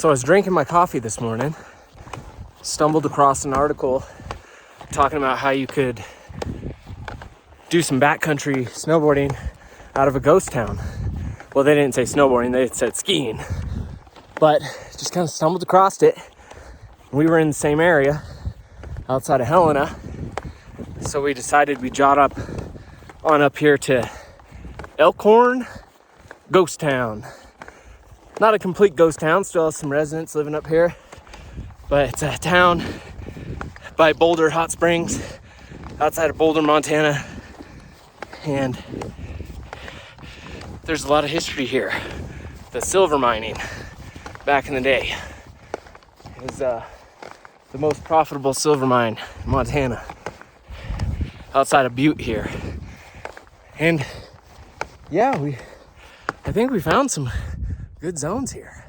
So I was drinking my coffee this morning, stumbled across an article talking about how you could do some backcountry snowboarding out of a ghost town. Well, they didn't say snowboarding, they said skiing. But just kind of stumbled across it. We were in the same area outside of Helena. So we decided we'd jot up on up here to Elkhorn, ghost town. Not a complete ghost town, still has some residents living up here. But it's a town by Boulder Hot Springs, outside of Boulder, Montana. And there's a lot of history here. The silver mining back in the day is the most profitable silver mine in Montana, outside of Butte here. And yeah, I think we found some good zones here.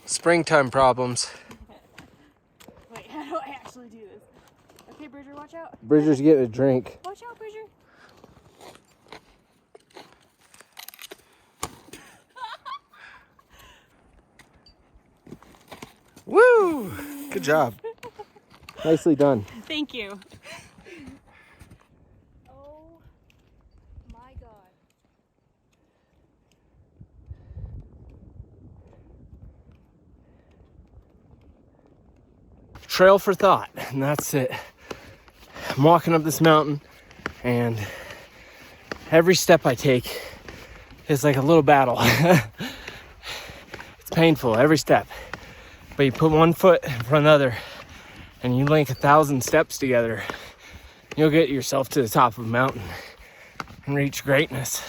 Springtime problems. Wait, how do I actually do this? Okay, Bridger, watch out. Bridger's getting a drink. Watch out, Bridger. Woo! Good job. Nicely done. Thank you. Oh my God. Trail for thought, and that's it. I'm walking up this mountain, and every step I take is like a little battle. It's painful every step, but you put one foot in front of the other and you link 1,000 steps together, you'll get yourself to the top of a mountain and reach greatness.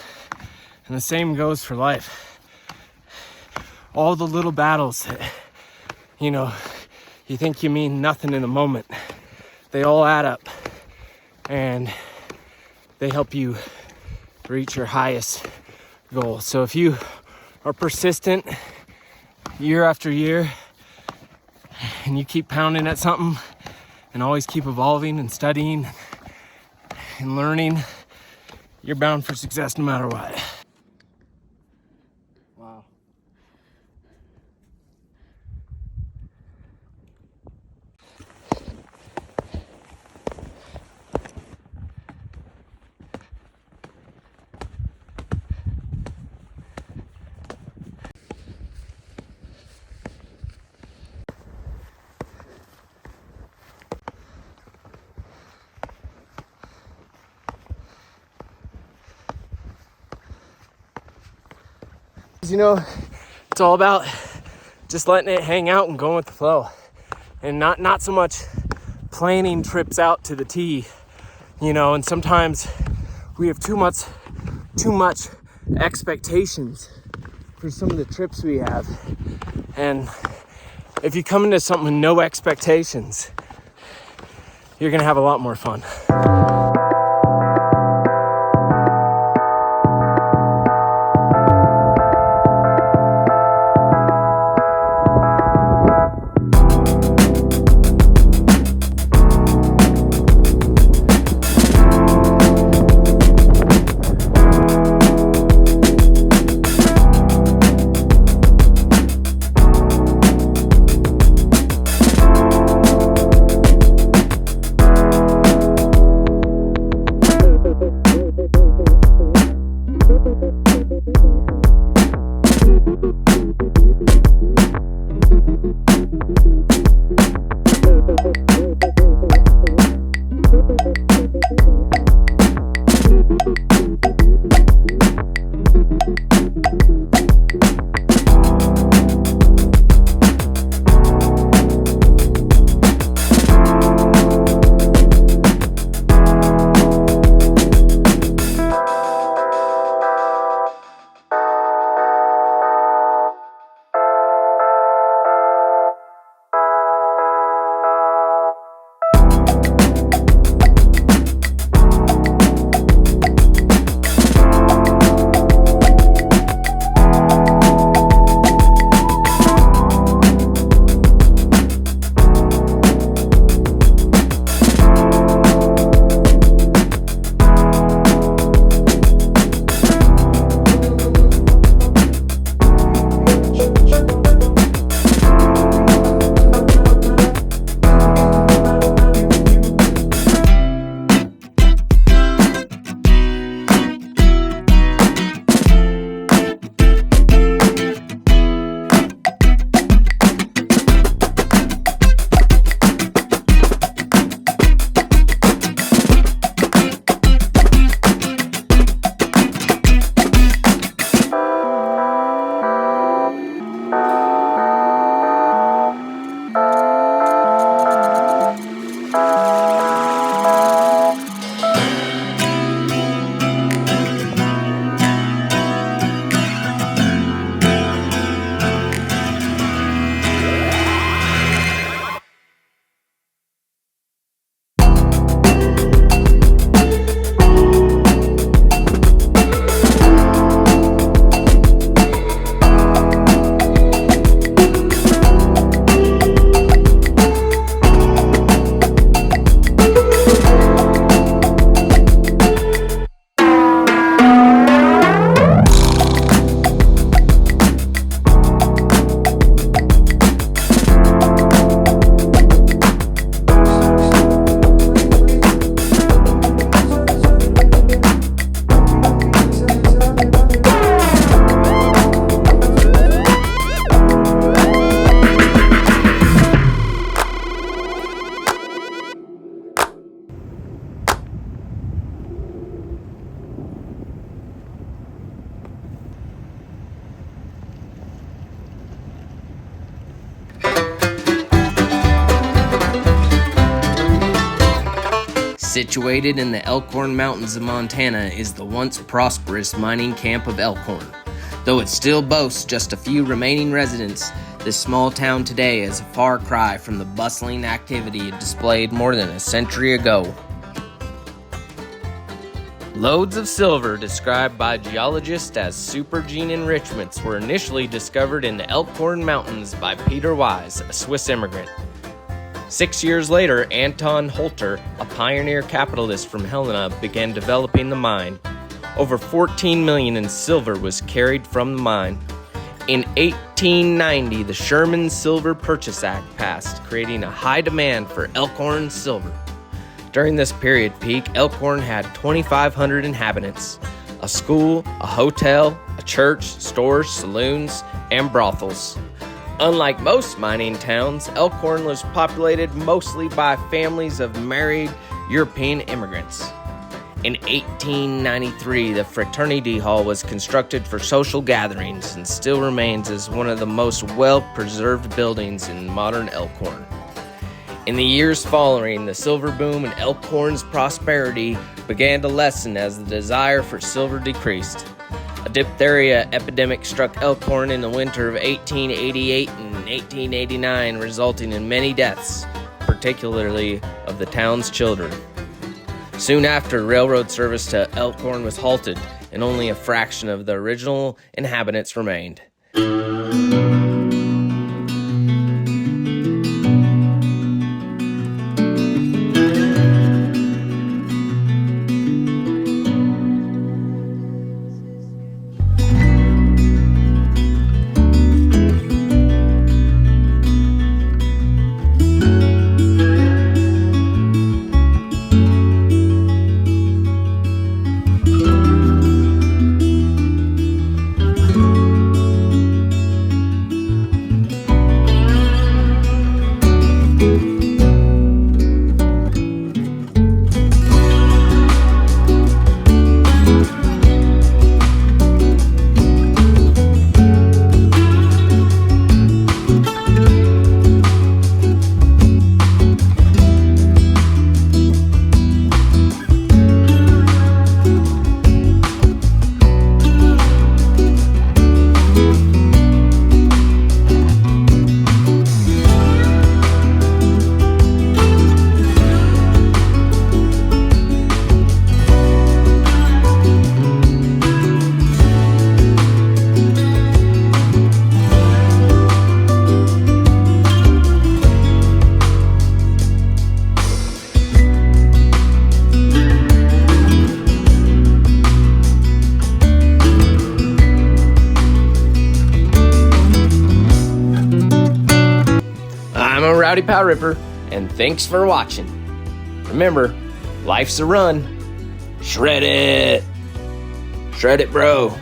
And the same goes for life. All the little battles that, you think you mean nothing in the moment, they all add up and they help you reach your highest goal. So if you are persistent year after year and you keep pounding at something and always keep evolving and studying and learning, you're bound for success no matter what. Wow. It's all about just letting it hang out and going with the flow, and not so much planning trips out to the T, and sometimes we have too much expectations for some of the trips we have. And if you come into something with no expectations, you're gonna have a lot more fun. Situated in the Elkhorn Mountains of Montana is the once prosperous mining camp of Elkhorn. Though it still boasts just a few remaining residents, this small town today is a far cry from the bustling activity it displayed more than a century ago. Lodes of silver, described by geologists as supergene enrichments, were initially discovered in the Elkhorn Mountains by Peter Wise, a Swiss immigrant. 6 years later, Anton Holter, a pioneer capitalist from Helena, began developing the mine. Over 14 million in silver was carried from the mine. In 1890, the Sherman Silver Purchase Act passed, creating a high demand for Elkhorn silver. During this period peak, Elkhorn had 2,500 inhabitants, a school, a hotel, a church, stores, saloons, and brothels. Unlike most mining towns, Elkhorn was populated mostly by families of married European immigrants. In 1893, the Fraternity Hall was constructed for social gatherings and still remains as one of the most well-preserved buildings in modern Elkhorn. In the years following, the silver boom and Elkhorn's prosperity began to lessen as the desire for silver decreased. A diphtheria epidemic struck Elkhorn in the winter of 1888 and 1889, resulting in many deaths, particularly of the town's children. Soon after, railroad service to Elkhorn was halted, and only a fraction of the original inhabitants remained. Rowdy Pow Ripper, and thanks for watching. Remember, life's a run. Shred it! Shred it, bro.